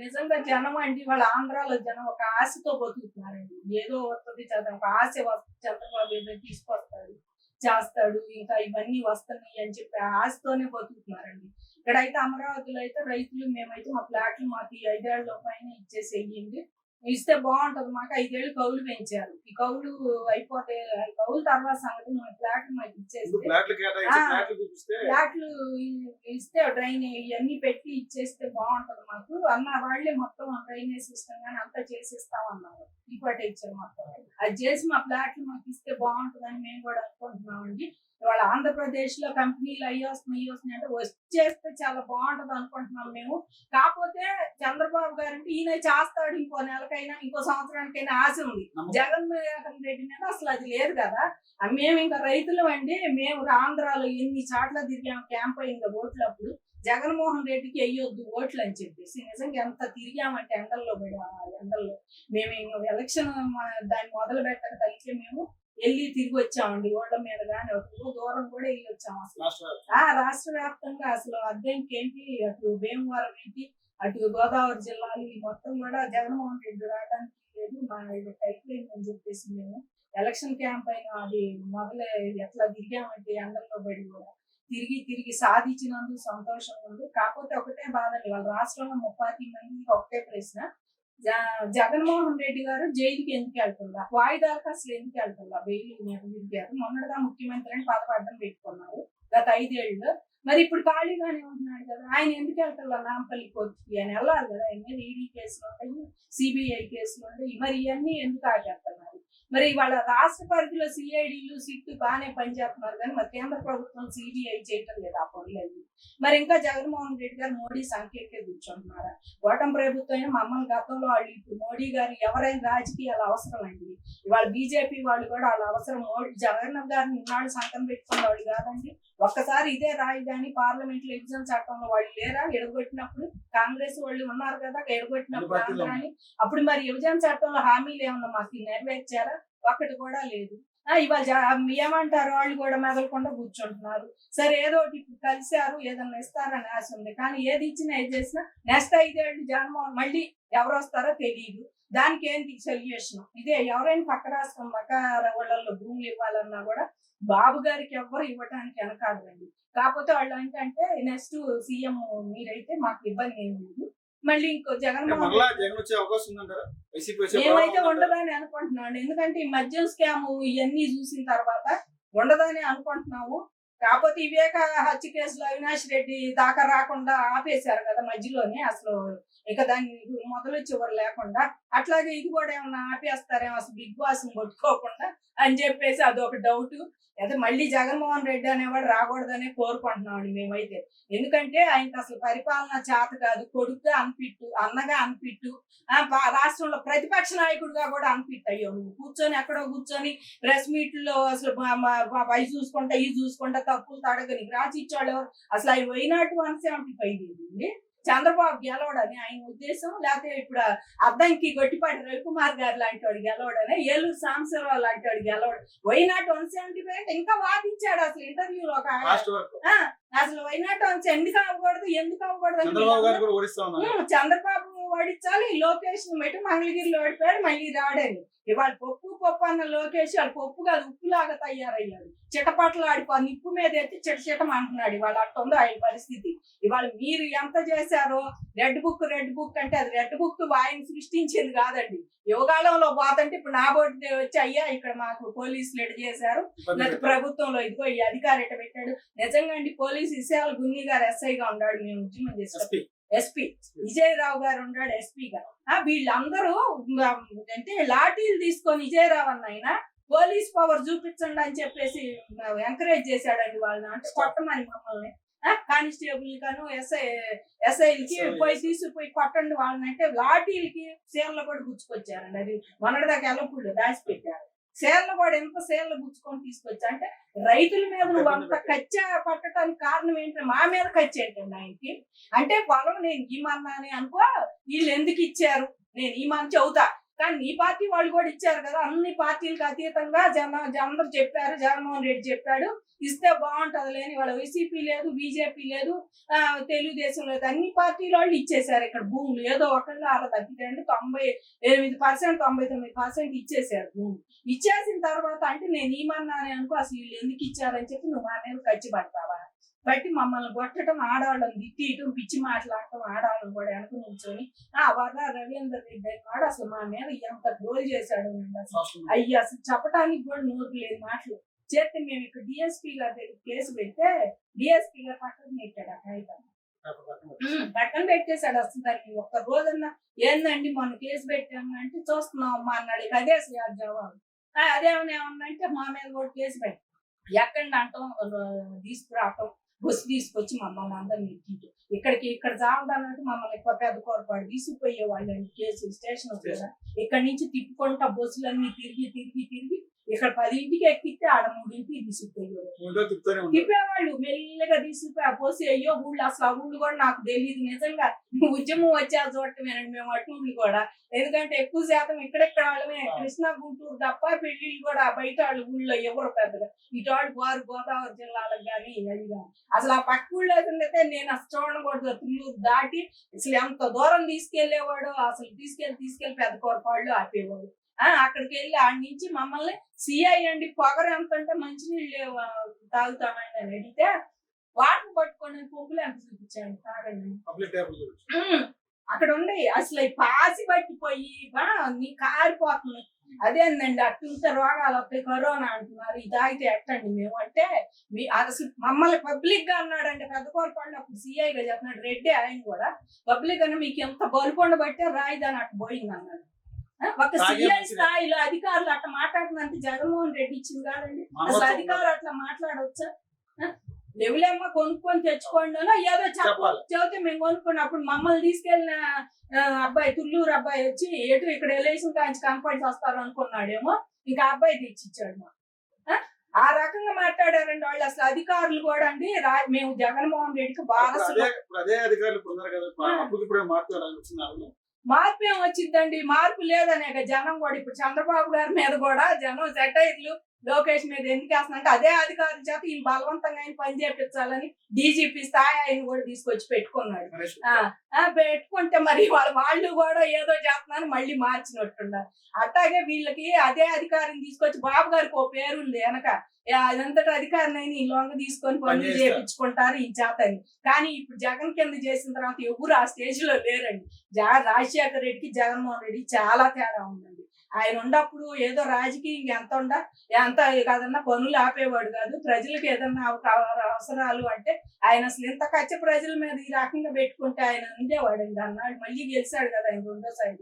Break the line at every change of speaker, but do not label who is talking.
నిజంగా జనం అండి వాళ్ళ ఆంధ్రాలో జనం ఒక ఆశతో బతుకుతున్నారండి. ఏదో వస్తది చదువు ఒక ఆశ చంద్రబాబు ఏదో తీసుకొస్తాడు, చేస్తాడు, ఇంకా ఇవన్నీ వస్తున్నాయి అని చెప్పి ఆ ఆశతోనే బతుకుతున్నారండి. ఇక్కడైతే అమరావతిలో అయితే రైతులు మేమైతే మా ఫ్లాట్లు మాకు ఈ 5 ఏళ్ల పైన ఇచ్చేసేయండి. ఇస్తే బాగుంటది. మాకు 5 ఏళ్ళు కౌలు పెంచారు. ఈ కౌలు అయిపోతే కౌలు తర్వాత సంగతి మా ఫ్లాట్లు మాకు ఇచ్చేస్తే ఫ్లాట్లు ఇస్తే డ్రైనేజ్ ఇవన్నీ పెట్టి ఇచ్చేస్తే బాగుంటది మాకు అన్న వాళ్ళే మొత్తం డ్రైనేజ్ సిస్టమ్ కానీ అంతా చేసిస్తామన్నారు. ఇంకోటి ఇచ్చారు మొత్తం అది చేసి మా ఫ్లాట్లు మాకు ఇస్తే బాగుంటుందని మేము కూడా అనుకుంటున్నామండి. ఇవాళ ఆంధ్రప్రదేశ్ లో కంపెనీలు అయ్యి వస్తున్నాయి అంటే వచ్చేస్తే చాలా బాగుంటది అనుకుంటున్నాం మేము. కాకపోతే చంద్రబాబు గారంటే ఈయన చేస్తాడు ఇంకో నెలకైనా ఇంకో సంవత్సరానికైనా ఆశ ఉంది. జగన్మోహన్ రెడ్డి మీద అసలు అది లేదు కదా. మేము ఇంకా రైతులు అండి. మేము ఆంధ్రాలో ఎన్ని చాట్ల తిరిగాము క్యాంపెయిన్ ఓట్లప్పుడు జగన్మోహన్ రెడ్డికి వెయ్యొద్దు ఓట్లు అని చెప్పేసి నిజంగా ఎంత తిరిగామంటే ఎండల్లో ఎండల్లో మేము ఎలక్షన్ దాన్ని మొదలు పెట్టగలిగితే మేము వెళ్ళి తిరిగి వచ్చామండి. ఓళ్ళ మీద కానీ దూరం కూడా వెళ్ళి వచ్చాము. అసలు రాష్ట్ర వ్యాప్తంగా అసలు అద్దెంకి ఏంటి, అటు భీమవరం ఏంటి, అటు గోదావరి జిల్లాలు మొత్తం కూడా జగన్మోహన్ రెడ్డి రావడానికి లేదు. మా ఇది అయిపోయిందని చెప్పేసి మేము ఎలక్షన్ క్యాంపెయిన్ అది మొదలై ఎట్లా తిరిగామంటే ఎండల్లో బడి కూడా తిరిగి సాధించినందుకు సంతోషంగా ఉంది. కాకపోతే ఒకటే బాధండి, వాళ్ళ రాష్ట్రంలో 30 మందికి ఒకటే ప్రశ్న, జగన్మోహన్ రెడ్డి గారు జైలుకి ఎందుకు వెళ్తుందా, వాయిదాలకు అసలు ఎందుకు వెళ్తుందా, బెయిల్ మీద తిరిగారు. మొన్నటిగా ముఖ్యమంత్రి అని పదవడ్డం పెట్టుకున్నారు గత 5 ఏళ్ళు. మరి ఇప్పుడు ఖాళీగానే ఉంటున్నాడు కదా, ఆయన ఎందుకు వెళ్తారు నాంపల్లి కోర్టుకి అని వెళ్ళాలి కదా. ఆయన మీద ఈడీ కేసులు ఉంటాయి, సిబిఐ కేసులు ఉంటాయి. మరి ఇవన్నీ ఎందుకు ఆగేస్తున్నారు? మరి వాళ్ళ రాష్ట్ర పరిధిలో సిఐడీలు సిట్ బాగానే పనిచేస్తున్నారు కానీ మరి కేంద్ర ప్రభుత్వం సిబిఐ చేయటం లేదు ఆ పనులేదు. మరి ఇంకా జగన్మోహన్ రెడ్డి గారు మోడీ సంఖ్యకే కూర్చుంటున్నారా? ఓటమి ప్రభుత్వం మమ్మల్ని గతంలో వాళ్ళు ఇప్పుడు మోడీ గారు ఎవరైనా రాజకీయాలు అవసరం అండి. ఇవాళ బీజేపీ వాళ్ళు కూడా వాళ్ళ అవసరం. మోడీ జగన్ గారిని ఇన్నాళ్ళు సంకం పెట్టుకున్న వాళ్ళు కాదండి. ఒక్కసారి ఇదే రాజధాని పార్లమెంట్ లో విభజన చట్టంలో వాళ్ళు లేరా? ఎడగొట్టినప్పుడు కాంగ్రెస్ వాళ్ళు ఉన్నారు కదా, ఎడగొట్టినప్పుడు ఆంధ్రాని. అప్పుడు మరి విభజన చట్టంలో హామీలు ఏమన్నా మాకు నెరవేర్చారా? ఒక్కటి కూడా లేదు. ఇవాళ ఏమంటారు, వాళ్ళు కూడా మెదలకుండా కూర్చుంటున్నారు. సరే ఏదో ఒకటి ఇప్పుడు కలిశారు, ఏదన్నా ఇస్తారని ఆశ ఉంది. కానీ ఏది ఇచ్చినా ఏది చేసినా నెక్స్ట్ 5 ఏళ్ళు జగన్మోహన్ మళ్ళీ ఎవరు వస్తారో తెలియదు. దానికి ఏంటి సొల్యూషన్? ఇదే ఎవరైనా పక్క రాష్ట్రం పక్క వాళ్ళల్లో భూములు ఇవ్వాలన్నా కూడా బాబు గారికి ఎవ్వరు ఇవ్వటానికి వెనకాడండి. కాకపోతే వాళ్ళు ఏంటంటే నెక్స్ట్ సీఎం మీరైతే మాకు ఇబ్బంది ఏం లేదు, మళ్ళీ ఇంకో జగన్మోహన్ మేమైతే ఉండదని అనుకుంటున్నాను. ఎందుకంటే ఈ మద్యం స్కామ్ ఇవన్నీ చూసిన తర్వాత ఉండదని అనుకుంటున్నాము. కాకపోతే వివేక హత్య కేసులో అవినాష్ రెడ్డి దాకా రాకుండా ఆపేశారు కదా మధ్యలోనే, అసలు ఇక దాన్ని మొదలు చివరి లేకుండా. అట్లాగే ఇది కూడా ఏమన్నా ఆపేస్తారేమో అసలు బిగ్ బాస్ కొట్టుకోకుండా అని చెప్పేసి అదొక డౌట్. అయితే మళ్ళీ జగన్మోహన్ రెడ్డి అనేవాడు రాకూడదనే కోరుకుంటున్నామండి మేమైతే. ఎందుకంటే ఆయనకి అసలు పరిపాలన చేత కాదు, కొడుకుగా అన్ఫిట్టు, అన్నగా అన్ఫిట్టు, రాష్ట్రంలో ప్రతిపక్ష నాయకుడిగా కూడా అన్ఫిట్ అయ్యావు. నువ్వు కూర్చొని ఎక్కడో కూర్చొని ప్రెస్ మీట్లో అసలు అవి చూసుకుంటా ఇవి చూసుకుంటా తప్పులు తడగని రాసి ఇచ్చాడు. అసలు ఆయన పోయినట్టు 175 చంద్రబాబు గెలవడని ఆయన ఉద్దేశం, లేకపోతే ఇప్పుడు అద్దంకి గొట్టిపాటి రవికుమార్ గారు లాంటి వాడు గెలవడని, ఏలూరు సాంబశివరావు లాంటి వాడు గెలవడు. వైనాట్ 175 ఇంకా వాదించాడు అసలు ఇంటర్వ్యూలో. అసలు వైనాట్ ఎందుకు అవ్వకూడదు చంద్రబాబు ఓడించాలి, లోకేష్ మెటు మంగళగిరిలో ఓడిపోయాడు మళ్ళీ రాడని. ఇవాళ పప్పు అన్న లోకేష్ వాళ్ళ పప్పు కాదు ఉప్పులాగా తయారయ్యాడు. చిటపట్లు ఆడిపో నిప్పు మీద ఎత్తి చిటచిటం అంటున్నాడు. ఇవాళ అట్టుందో ఆయన పరిస్థితి. ఇవాళ మీరు ఎంత చేశారో రెడ్ బుక్ అంటే అది రెడ్ బుక్ ఆయన సృష్టించింది కాదండి. యువకాలంలో పోతంటే ఇప్పుడు నా బోర్డు వచ్చి అయ్యా ఇక్కడ మాకు పోలీసులు ఎడ చేశారు, లేకపోతే ప్రభుత్వంలో ఇదిగో ఈ అధికారి ఎట పెట్టాడు. నిజంగా అండి పోలీసు విషయాలు గున్ని గారు ఎస్ఐగా ఉన్నాడు, మేము ఉద్యమం చేసాం. ఎస్పీ విజయరావు గారు ఉన్నాడు ఎస్పీగా. వీళ్ళందరూ అంటే లాఠీలు తీసుకొని విజయరావు అన్న పోలీస్ పవర్ చూపించండి అని చెప్పేసి ఎంకరేజ్ చేశాడండి వాళ్ళని. అంటే కొట్టమని మమ్మల్ని కానిస్టేబుల్ గాను ఎస్ఐలకి పోయి తీసుకుపోయి కొట్టండి వాళ్ళని అంటే లాఠీలకి సేర్లు కూడా గుచ్చుకొచ్చారండి. అది మొన్నటిదాకా ఎల్లప్పుడు దాచిపెట్టారు. సేర్లు కూడా ఎంత సేర్లు గుచ్చుకొని తీసుకొచ్చా అంటే రైతుల మీద నువ్వు అంత కచ్చ పట్టడానికి కారణం ఏంటంటే మా మీద కచ్చి ఏంటండి ఆయనకి. అంటే పొలం నేను ఈమన్నాని అనుకో, వీళ్ళు ఎందుకు ఇచ్చారు, నేను ఈమని చెబుతా. కానీ నీ పార్టీ వాళ్ళు కూడా ఇచ్చారు కదా, అన్ని పార్టీలకు అతీతంగా అందరూ చెప్పారు, జగన్మోహన్ రెడ్డి చెప్పాడు ఇస్తే బాగుంటది లేని. వాళ్ళ వైసీపీ లేదు, బీజేపీ లేదు, తెలుగుదేశం లేదు, అన్ని పార్టీల వాళ్ళు ఇచ్చేసారు ఇక్కడ భూములు. ఏదో ఒకళ్ళు అలా తగ్గితే 98% 99% ఇచ్చేసారు భూమి. ఇచ్చేసిన తర్వాత అంటే నేను ఏమన్నానే అనుకో, అసలు వీళ్ళు ఎందుకు ఇచ్చారని చెప్పి నువ్వు మా మీద ఖర్చు పడతావా? బట్టి మమ్మల్ని కొట్టడం, ఆడవాళ్ళని తిట్టడం, పిచ్చి మాట్లాడటం, ఆడవాళ్ళని కూడా వెనక నుంచొని వర్ర రవీంద్ర రెడ్డి వాడు అసలు మా మీద ఎంత గోల్ చేశాడు అసలు. అయ్యి అసలు చెప్పడానికి కూడా నోరు లేదు మాటలు. చేస్తే మేము ఇక్కడ డిఎస్పీ గారి దగ్గర కేసు పెడితే డిఎస్పీ గారు పక్కన పెట్టాడు ఆ కాగితం, పక్కన పెట్టేశాడు. అసలు దాన్ని ఒక్క రోజన్నా ఏందండి మొన్న కేసు పెట్టాము అంటే చూస్తున్నాం అమ్మా అన్నాడు. ఇక అదే జవాబు. అదేమన్నా మా మీద కూడా కేసు పెట్టాం, ఎక్కడ అంటాం తీసుకురావటం, బస్సు తీసుకొచ్చి మమ్మల్ని అందరినీ ఎక్కించు ఇక్కడ చావదానంటే మమ్మల్ని ఎక్కువ పెద్ద కోరపాడు తీసుకుపోయే వాళ్ళండి కేసు స్టేషన్ వచ్చేదా. ఇక్కడ నుంచి తిప్పుకుంటా బస్సులన్నీ తిరిగి ఇక్కడ 10ంటికి ఎక్కితే ఆడ 3ంటికి తీసుకుపోయేవాళ్ళు, తిప్పేవాళ్ళు మెల్లగా తీసుకుపోయి ఆ బస్సు అయ్యో ఊళ్ళు. అసలు ఆ ఊళ్ళు కూడా నాకు తెలియదు నిజంగా, ఉద్యమం వచ్చే చూడటమేనండి మేము అటూళ్ళు కూడా. ఎందుకంటే ఎక్కువ శాతం ఇక్కడెక్కడ వాళ్ళమే, కృష్ణా గుంటూరు తప్ప పెళ్లిళ్ళు కూడా బయట వాళ్ళ ఊళ్ళో ఎవరు పెద్దగా. ఇటు వాళ్ళు గోదావరి జిల్లాలకు కానీ అది కానీ అసలు ఆ పక్క ఊళ్ళో అయితే నేను అసలు చూడకూడదు. తుళ్ళూరు దాటి అసలు ఎంత దూరం తీసుకెళ్లేవాడు, అసలు తీసుకెళ్లి పెద్ద కోరపాళ్ళు ఆపేవాడు. అక్కడికి వెళ్ళి ఆడి నుంచి మమ్మల్ని సిఐ అండి పొగరు ఎంత అంటే మంచినీళ్ళు తాగుతామండి అని అడిగితే వాటర్ పట్టుకొని పొంగులు ఎంత చూపించాడు తాగండి. అక్కడ ఉండే అసలు పాసి పట్టిపోయి నీ కారిపోతుంది. అదేందండి అట్టుంటే రోగాలు వస్తాయి, కరోనా అంటున్నారు, ఇది తాగితే ఎట్టండి మేము అంటే అసలు మమ్మల్ని పబ్లిక్ గా అన్నాడంటే పెద్ద కోరపాడు. అప్పుడు సిఐగా చెప్తున్నాడు రెడ్డి, ఆయన కూడా పబ్లిక్ గా మీకు ఎంత బలుపొండ బట్టే రాయిదాని అట్ట పోయింది అన్నాడు. ఒక సిఐ స్థాయిలో అధికారులు అట్లా మాట్లాడుతుందంటే జగన్మోహన్ రెడ్డి ఇచ్చింది కాదండి. అసలు అధికారులు అట్లా మాట్లాడవచ్చా? లెవెలేమ్మా కొనుక్కొని తెచ్చుకోండి ఏదో చెబితే మేము కొనుక్కున్నప్పుడు మమ్మల్ని తీసుకెళ్ళిన అబ్బాయి తుళ్ళూరు అబ్బాయి వచ్చి ఎటు ఇక్కడ ఎలక్షన్ కాంచి కనపడి వస్తారు అనుకున్నాడేమో, ఇంకా అబ్బాయి తెచ్చిచ్చాడు మాకు. ఆ రకంగా మాట్లాడారండి వాళ్ళు. అసలు అధికారులు కూడా అండి మేము జగన్మోహన్ రెడ్డికి వారసులు. మార్పు ఏం వచ్చిందండి? మార్పు లేదనే జనం కూడా ఇప్పుడు చంద్రబాబు గారి మీద కూడా జనం సెటైర్లు లోకేష్ మీద ఎందుకు వేస్తున్నారంటే అదే అధికారుల చేత ఈయన బలవంతంగా ఆయన పని చేపించాలని డీజీపీ స్థాయి ఆయన కూడా తీసుకొచ్చి పెట్టుకున్నాడు. పెట్టుకుంటే మరి వాళ్ళు కూడా ఏదో చేస్తున్నారని మళ్ళీ మార్చినట్టున్నారు. అట్లాగే వీళ్ళకి అదే అధికారిని తీసుకొచ్చి బాబు గారికి ఓ పేరు ఉంది వెనక, అదంతటి అధికారిని అయినా ఈ లొంగ తీసుకొని పనులు చేయించుకుంటారు ఈ చేతని. కానీ ఇప్పుడు జగన్ కింద చేసిన తర్వాత ఎవరు ఆ స్టేజ్ లో లేరండి. రాజశేఖర రెడ్డికి జగన్మోహన్ రెడ్డి చాలా తేడా ఉందండి. ఆయన ఉన్నప్పుడు ఏదో రాజకీయం ఎంత కాదన్నా పనులు ఆపేవాడు కాదు. ప్రజలకు ఏదన్నా అవసరాలు అంటే ఆయన అసలు ఇంత కచ్చ ప్రజల మీద ఈ రకంగా పెట్టుకుంటే ఆయన ఉండేవాడు. అన్నాడు మళ్ళీ గెలిచాడు కదా ఆయన రెండోసారి.